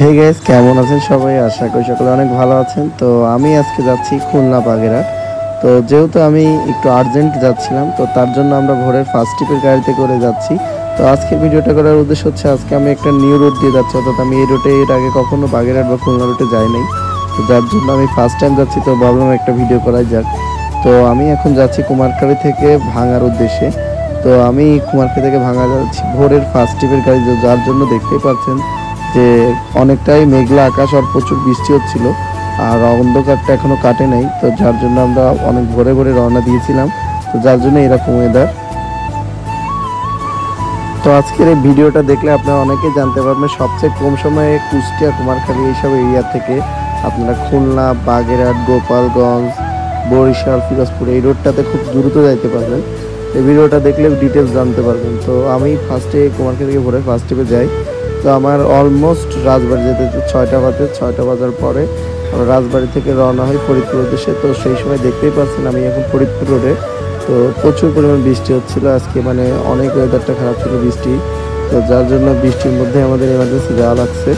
Hey guys, কেমন আছেন সবাই? আশা করি সকলে অনেক ভালো আছেন। তো আমি আজকে যাচ্ছি খুলনা বাগেরহাট। তো যেহেতু আমি একটু আর্জেন্ট যাচ্ছিলাম, তো তার জন্য আমরা ভোরের ফার্স্ট ট্রিপের গাড়িতে করে যাচ্ছি। তো আজকে ভিডিওটা করার উদ্দেশ্য হচ্ছে, আজকে আমি একটা নিউ রুট দিয়ে যাচ্ছি, অর্থাৎ আমি এই রুটে এর আগে কখনো বাগেরহাট বা খুলনা রুটে যাই নাই। তো যার জন্য আমি ফার্স্ট টাইম যাচ্ছি, তো ভাবলাম একটা ভিডিও করাই যাক। তো আমি এখন যাচ্ছি কুমারখালী থেকে ভাঙার উদ্দেশ্যে। তো আমি কুমারখালী থেকে ভাঙা যাচ্ছি ভোরের ফার্স্ট ট্রিপের গাড়ি, যার জন্য দেখতেই পাচ্ছেন যে অনেকটাই মেঘলা আকাশ আর প্রচুর বৃষ্টি হচ্ছিল, আর অন্ধকারটা এখনো কাটে নাই। তো যার জন্য আমরা অনেক ভোরে ভোরে রওনা দিয়েছিলাম, তো যার জন্য এরকম ওয়েদার। তো আজকের এই ভিডিওটা দেখলে আপনারা অনেকেই জানতে পারবেন সবচেয়ে কম সময়ে কুষ্টিয়া, কুমারখালী এইসব এরিয়া থেকে আপনারা খুলনা, বাগেরহাট, গোপালগঞ্জ, বরিশাল, ফিরোজপুর এই রোডটাতে খুব দ্রুত যাইতে পারবেন। এই ভিডিওটা দেখলে ডিটেলস জানতে পারবেন। তো আমি ফার্স্টে কুমারখালী থেকে ভোরে ফার্স্ট ট্রিপে যাই। তো আমার অলমোস্ট রাজবাড়ি যেতে 6টা বাজে। 6টা বাজার পরে আমরা রাজবাড়ি থেকে রওনা হই ফরিদপুর উদ্দেশ্যে। তো সেই সময় দেখতেই পাচ্ছেন আমি এখন ফরিদপুর রোডে। তো প্রচুর পরিমাণ বৃষ্টি হচ্ছিল আজকে, মানে অনেক ওয়েদারটা খারাপ ছিল, বৃষ্টি। তো যার জন্য বৃষ্টির মধ্যে আমাদের এমার্জেন্সি যাওয়া লাগছে।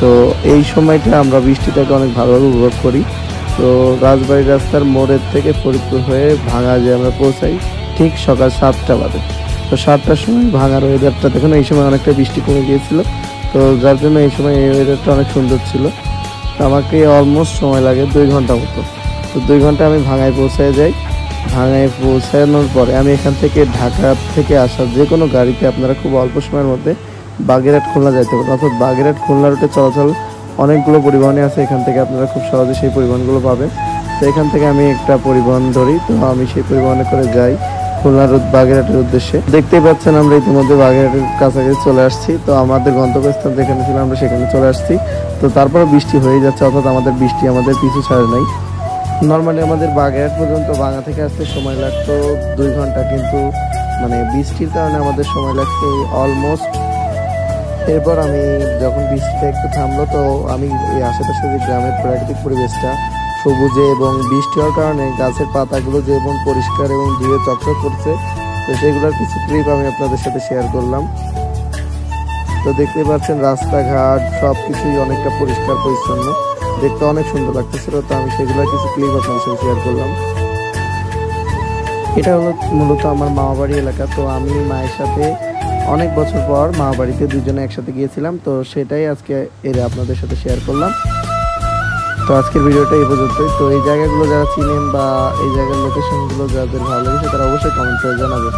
তো এই সময়টা আমরা বৃষ্টিটাকে অনেক ভালোভাবে উপভোগ করি। তো রাজবাড়ি রাস্তার মোড়ের থেকে ফরিদপুর হয়ে ভাঙা যে আমরা পৌঁছাই ঠিক সকাল 7টা বাজে। তো 7টার সময় ভাঙার ওয়েদারটা দেখুন, এই সময় অনেকটা বৃষ্টি কমে গিয়েছিল। তো যার জন্য এই সময় এই ওয়েদারটা অনেক সুন্দর ছিল। তো আমাকে অলমোস্ট সময় লাগে 2 ঘন্টা মতো। তো 2 ঘন্টা আমি ভাঙায় পৌঁছায় যাই। ভাঙায় পৌঁছানোর পরে আমি এখান থেকে ঢাকা থেকে আসা যে কোনো গাড়িতে আপনারা খুব অল্প সময়ের মধ্যে বাগেরহাট খুলনা যাইতে পারেন, অর্থাৎ বাগেরহাট খুলনা রুটে চলাচল অনেকগুলো পরিবহনে আছে। এখান থেকে আপনারা খুব সহজে সেই পরিবহনগুলো পাবেন। তো এখান থেকে আমি একটা পরিবহন ধরি, তো আমি সেই পরিবহনে করে যাই খুলনা রুট বাগেরহাটের উদ্দেশ্যে। দেখতেই পাচ্ছেন আমরা ইতিমধ্যে বাগেরহাটের কাছাকাছি চলে আসছি। তো আমাদের গন্তব্যস্থান যেখানে ছিল আমরা সেখানে চলে আসছি। তো তারপরে বৃষ্টি হয়ে যাচ্ছে, অর্থাৎ বৃষ্টি আমাদের পিছু ছাড়ে নাই। নর্মালি আমাদের বাগেরহাট পর্যন্ত ভাঙা থেকে আসতে সময় লাগতো 2 ঘন্টা, কিন্তু মানে বৃষ্টির কারণে আমাদের সময় লাগছে অলমোস্ট। এরপর আমি যখন বৃষ্টিটা একটু থামলো, তো আমি এই আশেপাশে যে গ্রামের প্রাকৃতিক পরিবেশটা সবুজে এবং বৃষ্টি হওয়ার কারণে গাছের পাতাগুলো যেমন পরিষ্কার এবং ধুয়ে চকচক করছে, তো সেগুলোর কিছু ক্লিপ আমি আপনাদের সাথে শেয়ার করলাম। তো দেখতে পাচ্ছেন রাস্তাঘাট সব কিছুই অনেকটা পরিষ্কার পরিচ্ছন্ন, দেখতে অনেক সুন্দর লাগতেছিল। তো আমি সেগুলোর কিছু ক্লিপ আপনাদের সাথে শেয়ার করলাম। এটা হলো মূলত আমার মামাবাড়ি এলাকা। তো আমি মায়ের সাথে অনেক বছর পর মামাবাড়িতে দুজনে একসাথে গিয়েছিলাম, তো সেটাই আজকে আপনাদের সাথে শেয়ার করলাম। তো আজকের ভিডিওটা এই পর্যন্তই। তো এই জায়গাগুলো যারা চিনেন বা এই জায়গার লোকেশনগুলো যাদের ভালো লেগেছে তারা অবশ্যই কমেন্ট করে জানাবেন।